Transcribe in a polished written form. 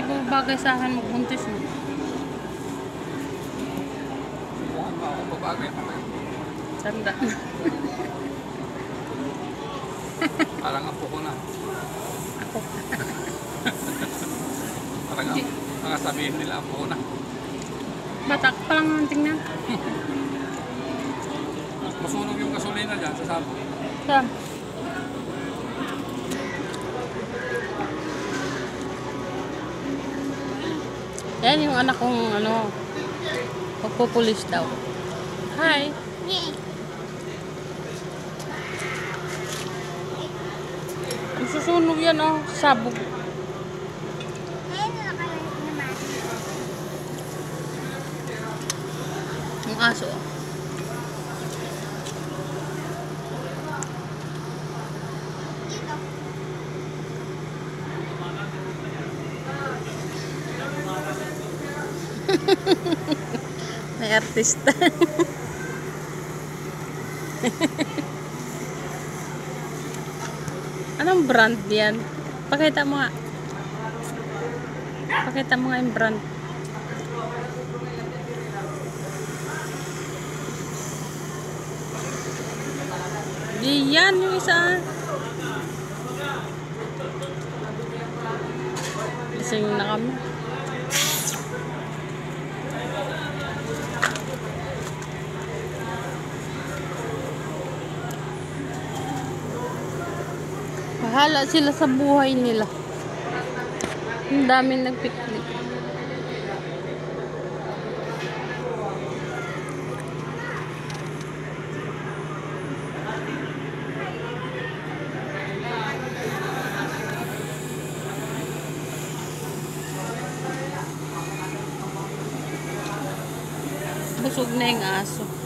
po bagay sa akin magbuntis mo. Mukhang ba ako babagay pa kayo? Tanda. Parang apo ko na. Ako. Parang nakasabihin nila apo ko na. Batak pa lang ang tingnan. Masunog yung gasolina dyan sa sabon. Saan? Yan yung anak kong ano, magpupulis daw. Hi! Ang susunog yan oh, sabog. Ang aso oh. May artista. Anong brand yan? Pakita mo nga. Pakita mo nga yung brand. Di yan yung isa. Gising na kami. Bahala sila sa buhay nila. Ang daming nagpiknik. Busog na yung aso.